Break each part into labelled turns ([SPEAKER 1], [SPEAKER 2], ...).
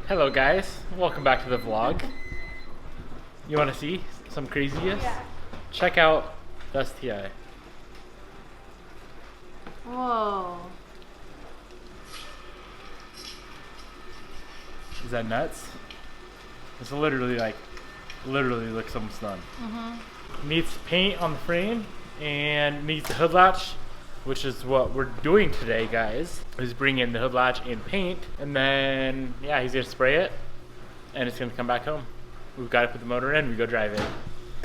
[SPEAKER 1] Hello guys, welcome back to the vlog. You want to see some craziness?
[SPEAKER 2] Yeah.
[SPEAKER 1] Check out the STI.
[SPEAKER 2] Whoa.
[SPEAKER 1] Is that nuts? It's literally looks almost done. Needs paint on the frame and needs the hood latch, which is what we're doing today, guys. Is bring in the hood latch and paint, and then yeah, he's gonna spray it, and it's gonna come back home. We've got to put the motor in, we go drive it.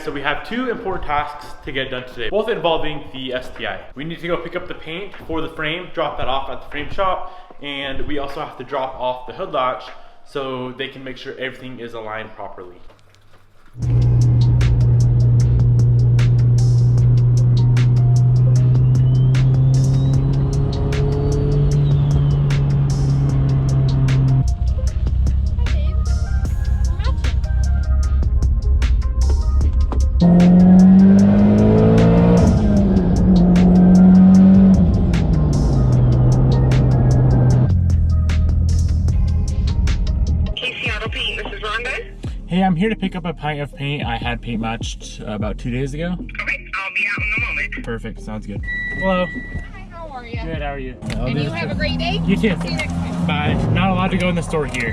[SPEAKER 1] So we have two important tasks to get done today, both involving the STI. We need to go pick up the paint for the frame, drop that off at the frame shop, and we also have to drop off the hood latch so they can make sure everything is aligned properly. Hey, I'm here to pick up a pint of paint. I had paint matched about 2 days ago.
[SPEAKER 3] Okay, I'll be out in a moment.
[SPEAKER 1] Perfect, sounds good. Hello.
[SPEAKER 2] Hi, how are you?
[SPEAKER 1] Good, how are you?
[SPEAKER 2] And you have a great day.
[SPEAKER 1] You too.
[SPEAKER 2] See you next time.
[SPEAKER 1] Bye. Not allowed to go in the store here.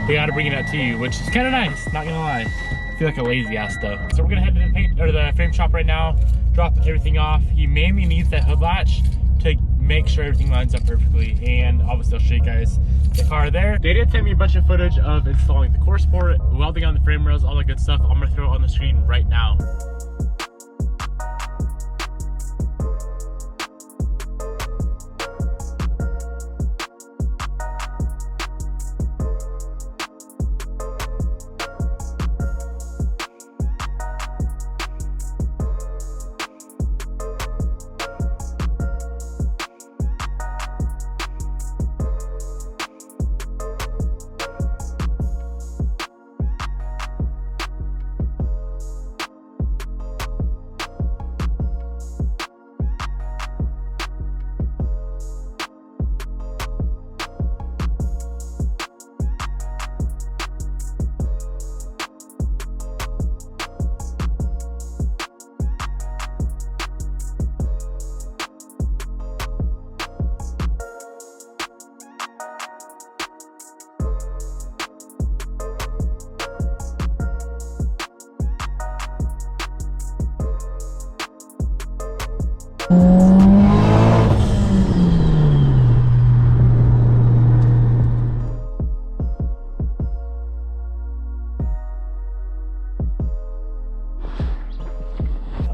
[SPEAKER 1] They gotta bring it out to you, which is kind of nice, not gonna lie. I feel like a lazy ass though. So we're gonna head to the paint or the frame shop right now, drop everything off. He mainly needs that hood latch to make sure everything lines up perfectly, and obviously I'll show you guys the car there. They did send me a bunch of footage of installing the core support, welding on the frame rails, all that good stuff. I'm gonna throw it on the screen right now.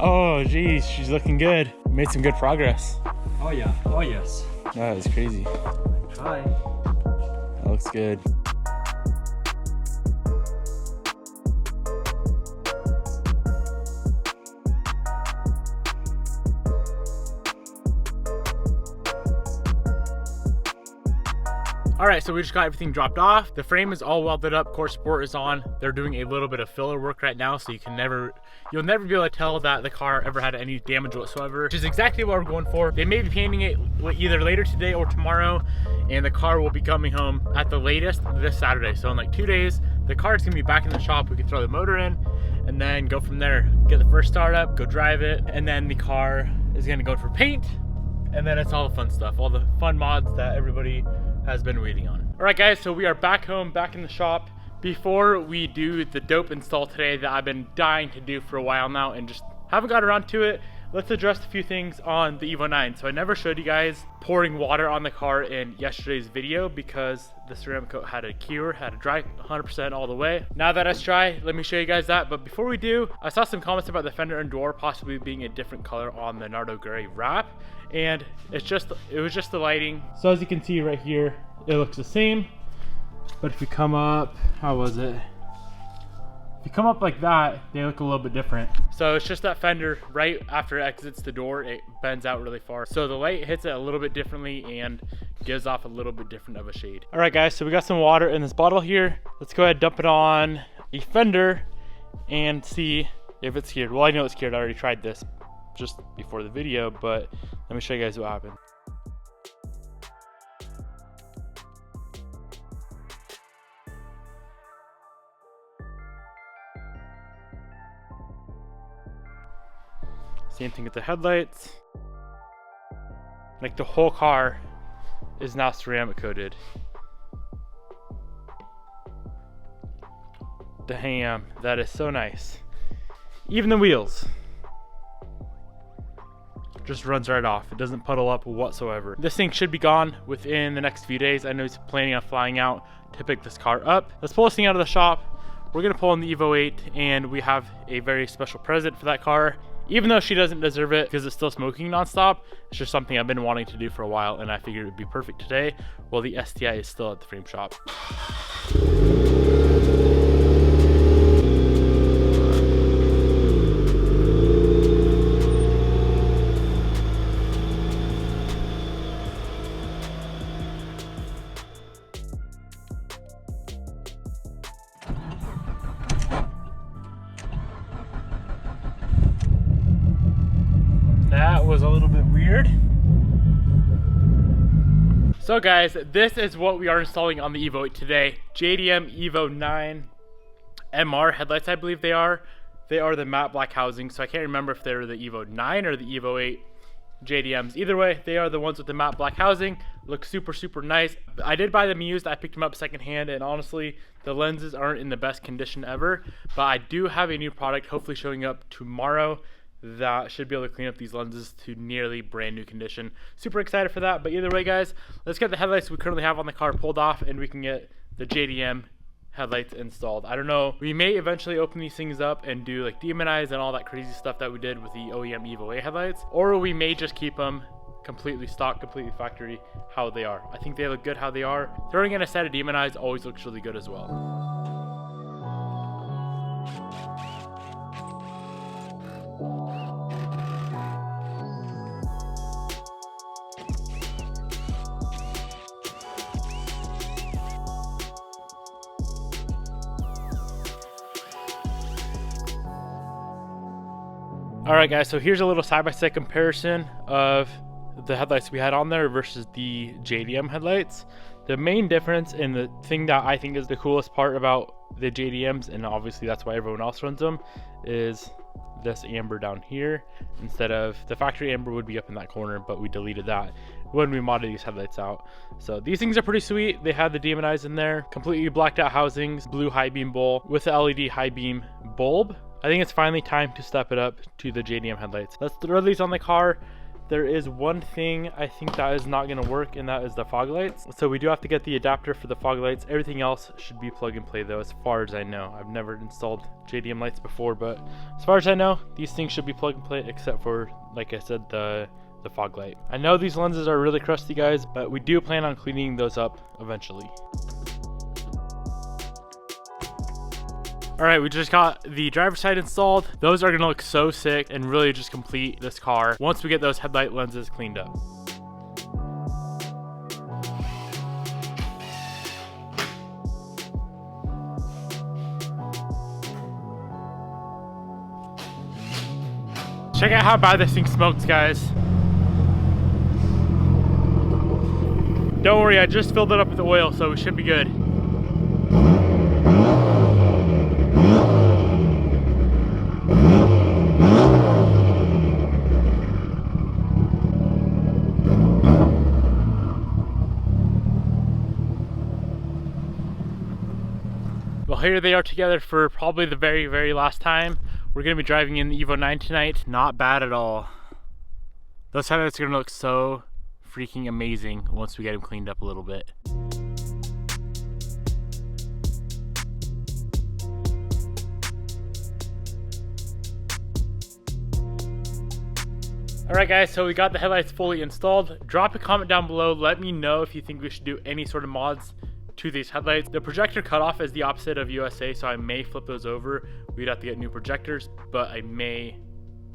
[SPEAKER 1] Oh geez, she's looking good. Made some good progress.
[SPEAKER 4] Oh yeah, oh yes.
[SPEAKER 1] That is crazy.
[SPEAKER 4] Try.
[SPEAKER 1] That looks good. All right, so we just got everything dropped off. The frame is all welded up, core support is on. They're doing a little bit of filler work right now, so you'll never be able to tell that the car ever had any damage whatsoever, which is exactly what we're going for. They may be painting it either later today or tomorrow, and the car will be coming home at the latest this Saturday. So in like 2 days, the car is gonna be back in the shop. We can throw the motor in and then go from there. Get the first start up, go drive it, and then the car is gonna go for paint, and then it's all the fun stuff, all the fun mods that everybody has been waiting on. All right guys, so we are back home, back in the shop. Before we do the dope install today that I've been dying to do for a while now and just haven't got around to it, let's address a few things on the Evo 9. So I never showed you guys pouring water on the car in yesterday's video because the ceramic coat had a cure, had to dry 100% all the way. Now that it's dry, let me show you guys that. But before we do, I saw some comments about the fender and door possibly being a different color on the Nardo Gray wrap, and it was just the lighting. So as you can see right here, it looks the same. But if you come up, how was it? If you come up like that, they look a little bit different. So it's just that fender right after it exits the door, it bends out really far. So the light hits it a little bit differently and gives off a little bit different of a shade. All right guys, so we got some water in this bottle here. Let's go ahead and dump it on a fender and see if it's cured. Well, I know it's cured, I already tried this just before the video, but let me show you guys what happened. Same thing with the headlights. Like the whole car is now ceramic coated. Damn, that is so nice. Even the wheels just runs right off. It doesn't puddle up whatsoever. This thing should be gone within the next few days. I know he's planning on flying out to pick this car up. Let's pull this thing out of the shop. We're gonna pull in the Evo 8 and we have a very special present for that car. Even though she doesn't deserve it because it's still smoking nonstop, it's just something I've been wanting to do for a while and I figured it would be perfect today while the STI is still at the frame shop. That was a little bit weird. So guys, this is what we are installing on the Evo 8 today. JDM Evo 9 MR headlights, I believe they are. They are the matte black housing, so I can't remember if they're the Evo 9 or the Evo 8 JDMs. Either way, they are the ones with the matte black housing. Look super, super nice. I did buy them used. I picked them up secondhand, and honestly, the lenses aren't in the best condition ever, but I do have a new product hopefully showing up tomorrow that should be able to clean up these lenses to nearly brand new condition. Super excited for that. But either way, guys, let's get the headlights we currently have on the car pulled off and we can get the JDM headlights installed. I don't know, we may eventually open these things up and do like demonize and all that crazy stuff that we did with the OEM Evo 8 headlights, or we may just keep them completely stock, completely factory how they are. I think they look good how they are. Throwing in a set of demonize always looks really good as well. All right, guys, so here's a little side-by-side comparison of the headlights we had on there versus the JDM headlights. The main difference, and the thing that I think is the coolest part about the JDMs, and obviously that's why everyone else runs them, is this amber down here. Instead of the factory amber would be up in that corner, but we deleted that when we modded these headlights out. So these things are pretty sweet. They had the demonize in there, completely blacked out housings, blue high beam bowl with the LED high beam bulb. I think it's finally time to step it up to the JDM headlights. Let's throw these on the car. There is one thing I think that is not gonna work, and that is the fog lights. So we do have to get the adapter for the fog lights. Everything else should be plug and play though, as far as I know. I've never installed JDM lights before, but as far as I know, these things should be plug and play except for, like I said, the fog light. I know these lenses are really crusty, guys, but we do plan on cleaning those up eventually. All right, we just got the driver's side installed. Those are gonna look so sick and really just complete this car once we get those headlight lenses cleaned up. Check out how bad this thing smokes, guys. Don't worry, I just filled it up with oil, so we should be good. Well, here they are together for probably the very, very last time. We're gonna be driving in the Evo 9 tonight. Not bad at all. Those headlights are gonna look so freaking amazing once we get them cleaned up a little bit. Alright guys, so we got the headlights fully installed. Drop a comment down below. Let me know if you think we should do any sort of mods to these headlights. The projector cutoff is the opposite of USA, so I may flip those over. We'd have to get new projectors, but I don't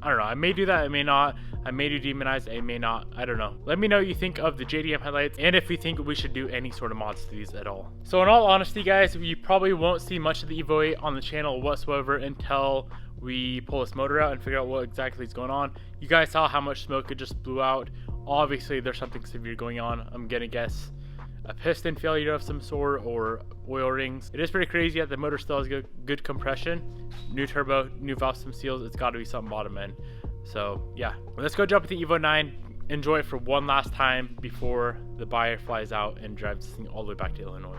[SPEAKER 1] know, I may do that, I may not. I may do demonize, I may not, I don't know. Let me know what you think of the JDM headlights and if you think we should do any sort of mods to these at all. So in all honesty, guys, you probably won't see much of the Evo 8 on the channel whatsoever until we pull this motor out and figure out what exactly is going on. You guys saw how much smoke it just blew out. Obviously, there's something severe going on. I'm gonna guess a piston failure of some sort or oil rings. It is pretty crazy that the motor still has good compression. New turbo, new valve stem seals, it's got to be something bottom end. So yeah, let's go jump with the Evo 9, enjoy it for one last time before the buyer flies out and drives this thing all the way back to Illinois.